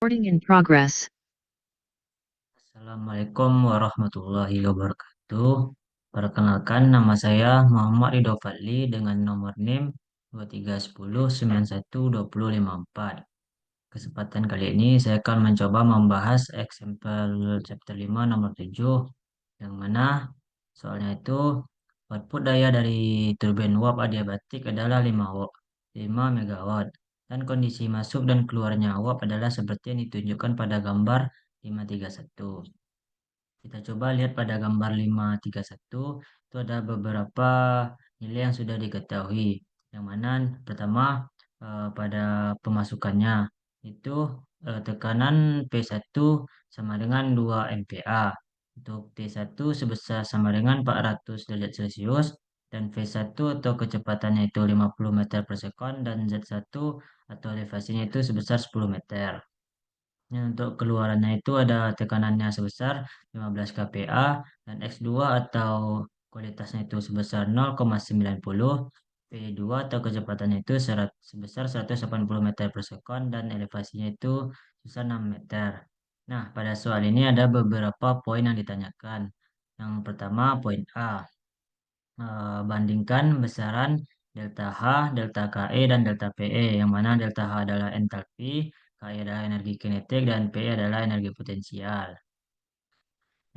Recording in progress. Assalamualaikum warahmatullahi wabarakatuh. Perkenalkan, nama saya Muhammad Ridho Fadli dengan nomor NIM 2310912054. Kesempatan kali ini saya akan mencoba membahas eksempel chapter 5 nomor 7, yang mana soalnya itu output daya dari turbin uap adiabatik adalah 5 megawatt, dan kondisi masuk dan keluarnya uap adalah seperti yang ditunjukkan pada gambar 531. Kita coba lihat pada gambar 531, itu ada beberapa nilai yang sudah diketahui. Yang mana pertama, pada pemasukannya itu tekanan P1 sama dengan 2 MPa. Untuk T1 sebesar sama dengan 400 derajat Celcius, dan V1 atau kecepatannya itu 50 meter per sekon, dan Z1 atau elevasinya itu sebesar 10 meter. Untuk keluarannya itu ada tekanannya sebesar 15 kPa, dan X2 atau kualitasnya itu sebesar 0,90, P2 atau kecepatannya itu sebesar 180 meter per sekon, dan elevasinya itu sebesar 6 meter. Nah, pada soal ini ada beberapa poin yang ditanyakan. Yang pertama, poin A. Bandingkan besaran delta H, delta KE, dan delta PE, yang mana delta H adalah entalpi, KE adalah energi kinetik, dan PE adalah energi potensial.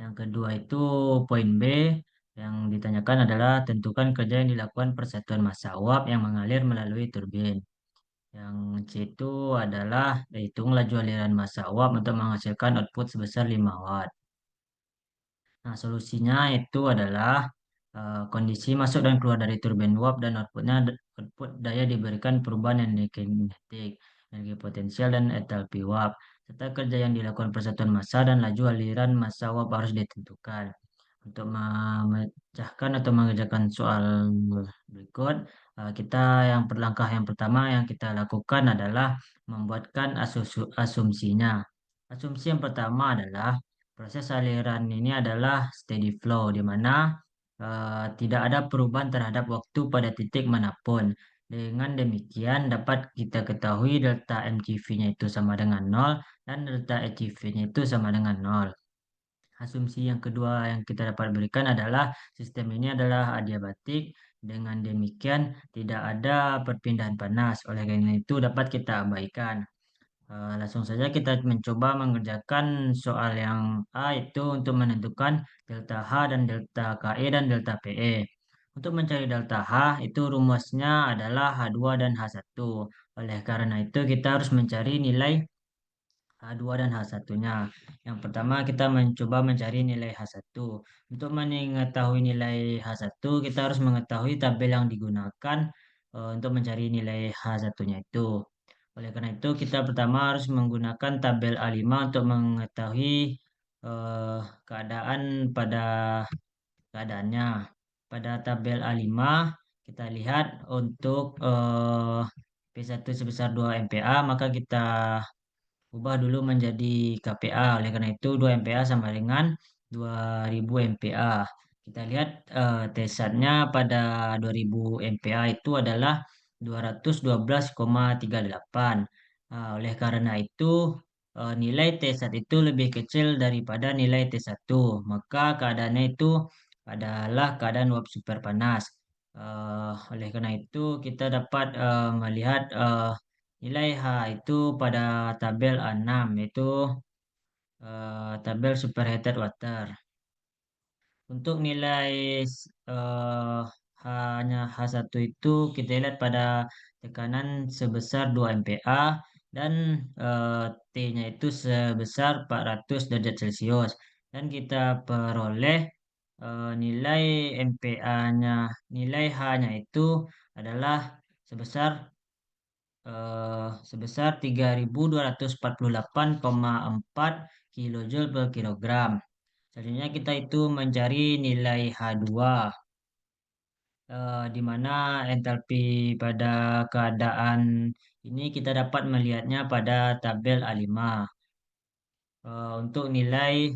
Yang kedua itu poin B, yang ditanyakan adalah tentukan kerja yang dilakukan persatuan massa uap yang mengalir melalui turbin. Yang C itu adalah hitung laju aliran massa uap untuk menghasilkan output sebesar 5 watt. Nah, solusinya itu adalah kondisi masuk dan keluar dari turbin uap, dan output daya diberikan perubahan energi kinetik, energi potensial, dan entalpi uap, serta kerja yang dilakukan persatuan massa dan laju aliran massa uap harus ditentukan. Untuk memecahkan atau mengerjakan soal berikut, kita langkah yang pertama yang kita lakukan adalah membuatkan asumsinya. Asumsi yang pertama adalah proses aliran ini adalah steady flow, di mana tidak ada perubahan terhadap waktu pada titik manapun. Dengan demikian, dapat kita ketahui delta MCV-nya itu sama dengan nol, dan delta HCV-nya itu sama dengan nol. Asumsi yang kedua yang kita dapat berikan adalah sistem ini adalah adiabatik. Dengan demikian, tidak ada perpindahan panas. Oleh karena itu, dapat kita abaikan. Langsung saja kita mencoba mengerjakan soal yang A, itu untuk menentukan delta H dan delta KE dan delta PE. Untuk mencari delta H, itu rumusnya adalah H2 dan H1. Oleh karena itu kita harus mencari nilai H2 dan H1-nya. Yang pertama kita mencoba mencari nilai H1. Untuk mengetahui nilai H1, kita harus mengetahui tabel yang digunakan untuk mencari nilai H1-nya itu. Oleh karena itu, kita pertama harus menggunakan tabel A5 untuk mengetahui eh, keadaan pada keadaannya. Pada tabel A5, kita lihat untuk P1 sebesar 2 MPa, maka kita ubah dulu menjadi KPa. Oleh karena itu, 2 MPa sama dengan 2000 MPa. Kita lihat T-nya pada 2000 MPa itu adalah 212,38. Oleh karena itu, nilai T1 itu lebih kecil daripada nilai T1. Maka keadaannya itu adalah keadaan uap super panas. Oleh karena itu, kita dapat melihat nilai H itu pada tabel A6, yaitu tabel superheated water. Untuk nilai eh, H-nya H1 itu kita lihat pada tekanan sebesar 2 MPa, dan T-nya itu sebesar 400 derajat Celcius. Dan kita peroleh nilai MPa-nya, nilai H-nya itu adalah sebesar sebesar 3248,4 kilojoule per kilogram. Selanjutnya kita itu mencari nilai H2, di mana entalpi pada keadaan ini kita dapat melihatnya pada tabel A5. Untuk nilai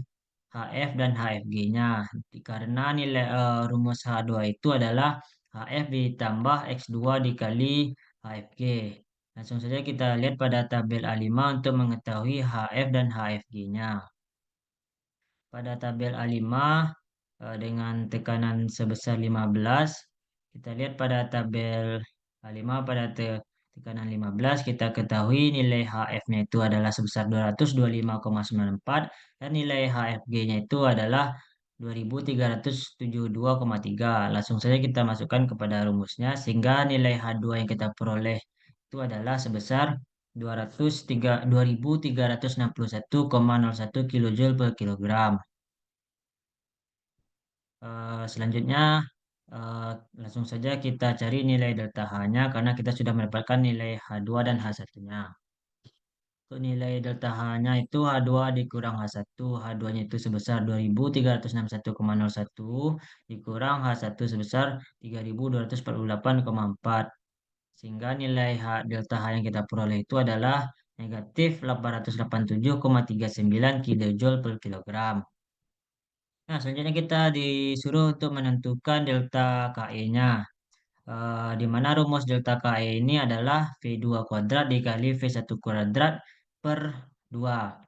HF dan HFG-nya, karena nilai rumus H2 itu adalah HF ditambah X2 dikali HFG. Langsung saja kita lihat pada tabel A5 untuk mengetahui HF dan HFG-nya. Pada tabel A5 dengan tekanan sebesar 15, kita lihat pada tabel A5 pada tekanan 15 kita ketahui nilai HF-nya itu adalah sebesar 225,94 dan nilai HFG-nya itu adalah 2372,3. Langsung saja kita masukkan kepada rumusnya sehingga nilai H2 yang kita peroleh itu adalah sebesar 2361,01 kilojoule per kilogram. Selanjutnya, eh, langsung saja kita cari nilai delta H-nya karena kita sudah mendapatkan nilai H2 dan H1-nya. Untuk nilai delta H-nya itu H2 dikurang H1. H2-nya itu sebesar 2361,01 dikurang H1 sebesar 3248,4. Sehingga nilai delta H yang kita peroleh itu adalah negatif 887,39 kilojoule per kilogram. Nah, selanjutnya kita disuruh untuk menentukan delta KE-nya. Di mana rumus delta KE ini adalah V2 kuadrat dikali V1 kuadrat per 2.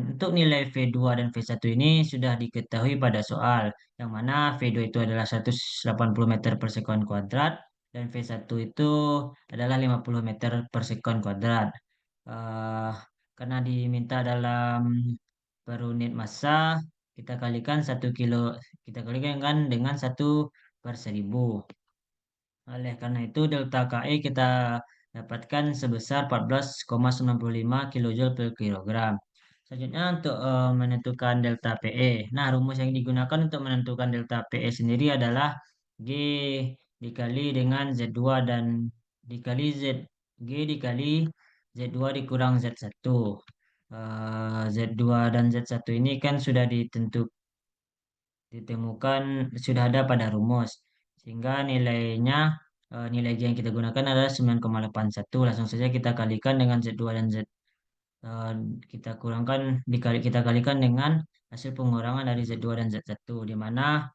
Untuk nilai V2 dan V1 ini sudah diketahui pada soal, yang mana V2 itu adalah 180 meter per sekon kuadrat, dan V1 itu adalah 50 meter per sekon kuadrat. Eh, karena diminta dalam per unit massa, kita kalikan 1 kilo, kita kalikan dengan 1/1000. Oleh karena itu, delta KE kita dapatkan sebesar 14,95 kilojoule per kilogram. Selanjutnya untuk menentukan delta PE. Nah, rumus yang digunakan untuk menentukan delta PE sendiri adalah G dikali dengan Z2 dan dikali G dikali Z2 dikurang Z1. Z2 dan Z1 ini kan sudah ditemukan sudah ada pada rumus sehingga nilai G yang kita gunakan adalah 9,81. Langsung saja kita kalikan dengan Z2 dan eh, kita kalikan dengan hasil pengurangan dari Z2 dan Z1 di mana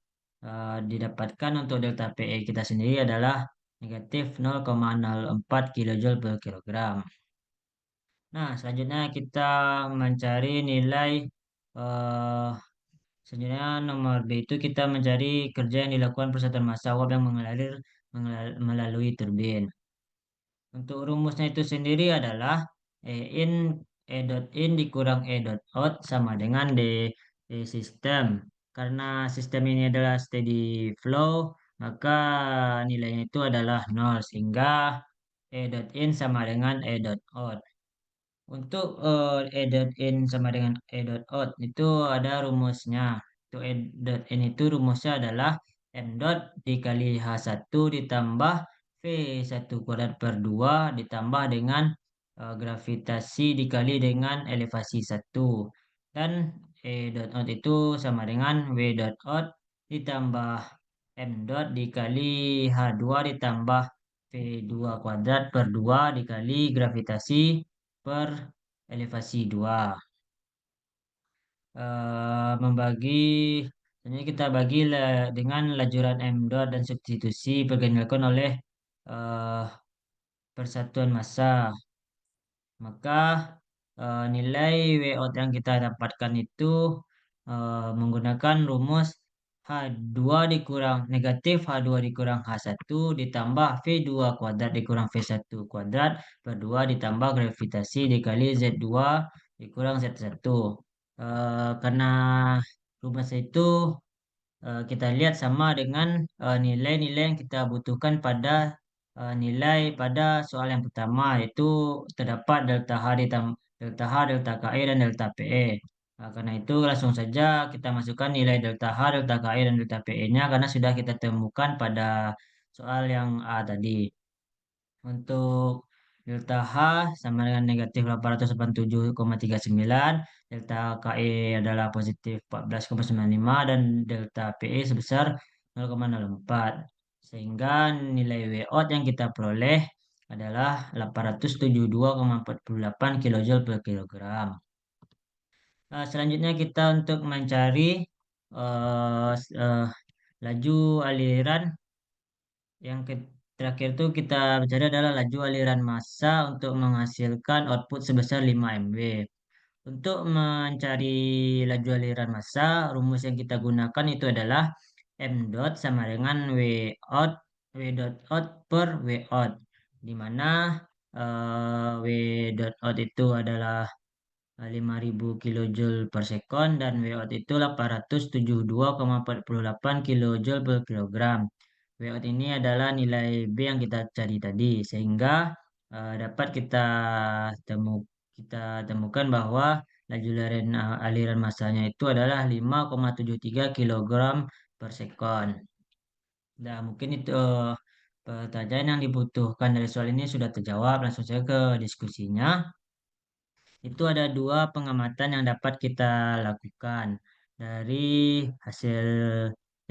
didapatkan untuk delta PE kita sendiri adalah negatif 0,04 kilojoule per kilogram. Nah, selanjutnya kita mencari nilai eh, selanjutnya nomor B itu kita mencari kerja yang dilakukan persatuan massa uap yang mengalir melalui turbin. Untuk rumusnya itu sendiri adalah E in E dot in dikurang E dot out sama dengan D sistem. Karena sistem ini adalah steady flow, maka nilainya itu adalah nol sehingga E dot in sama dengan E dot out. Untuk E dot in sama dengan E dot out itu ada rumusnya. Untuk E dot in itu rumusnya adalah M dot dikali H1 ditambah V1 kuadrat per 2 ditambah dengan gravitasi dikali dengan elevasi 1. Dan E dot out itu sama dengan V dot out ditambah M dot dikali H2 ditambah V2 kuadrat per 2 dikali gravitasi per elevasi 2. Membagi, sebenarnya kita bagi dengan lajuran M dot dan substitusi dilakukan oleh eh, persatuan massa. Maka nilai W out yang kita dapatkan itu menggunakan rumus H2 dikurang negatif H2 dikurang H1 ditambah V2 kuadrat dikurang V1 kuadrat per 2 ditambah gravitasi dikali Z2 dikurang Z1. Karena rumus itu kita lihat sama dengan nilai-nilai yang kita butuhkan pada nilai pada soal yang pertama yaitu terdapat delta H delta H, delta KE dan delta PE. Karena itu langsung saja kita masukkan nilai delta H, delta KE dan delta PE-nya karena sudah kita temukan pada soal yang A tadi. Untuk delta H sama dengan negatif 887,39, delta KE adalah positif 14,95 dan delta PE sebesar 0,04. Sehingga nilai W out yang kita peroleh adalah 872,48 kilojoule per kilogram. Selanjutnya kita untuk mencari eh, s- eh, laju aliran yang terakhir tuh kita bicara adalah laju aliran massa untuk menghasilkan output sebesar 5 MW. Untuk mencari laju aliran massa, rumus yang kita gunakan itu adalah M dot sama dengan W dot out per W out, di mana W dot out itu adalah 5.000 kilojoule per sekon dan W out itu 872,48 kilojoule per kilogram. W out ini adalah nilai B yang kita cari tadi, sehingga dapat kita temukan bahwa laju aliran massanya itu adalah 5,73 kilogram per sekon. Nah, mungkin itu pertanyaan yang dibutuhkan dari soal ini sudah terjawab. Langsung saja ke diskusinya. Itu ada dua pengamatan yang dapat kita lakukan dari hasil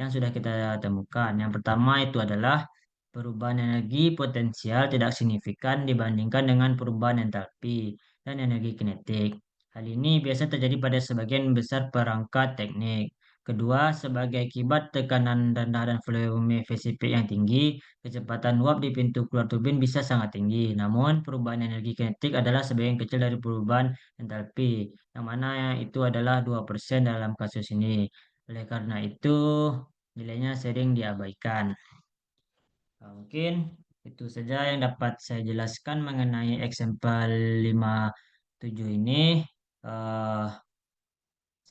yang sudah kita temukan. Yang pertama itu adalah perubahan energi potensial tidak signifikan dibandingkan dengan perubahan entalpi dan energi kinetik. Hal ini biasa terjadi pada sebagian besar perangkat teknik. Kedua, sebagai akibat tekanan rendah dan volume VCP yang tinggi, kecepatan uap di pintu keluar turbin bisa sangat tinggi. Namun, perubahan energi kinetik adalah sebagian kecil dari perubahan entalpi, yang mana itu adalah 2% dalam kasus ini. Oleh karena itu, nilainya sering diabaikan. Nah, mungkin itu saja yang dapat saya jelaskan mengenai eksempel 57 ini. Eh,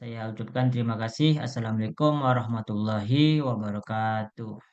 saya ucapkan terima kasih. Assalamualaikum warahmatullahi wabarakatuh.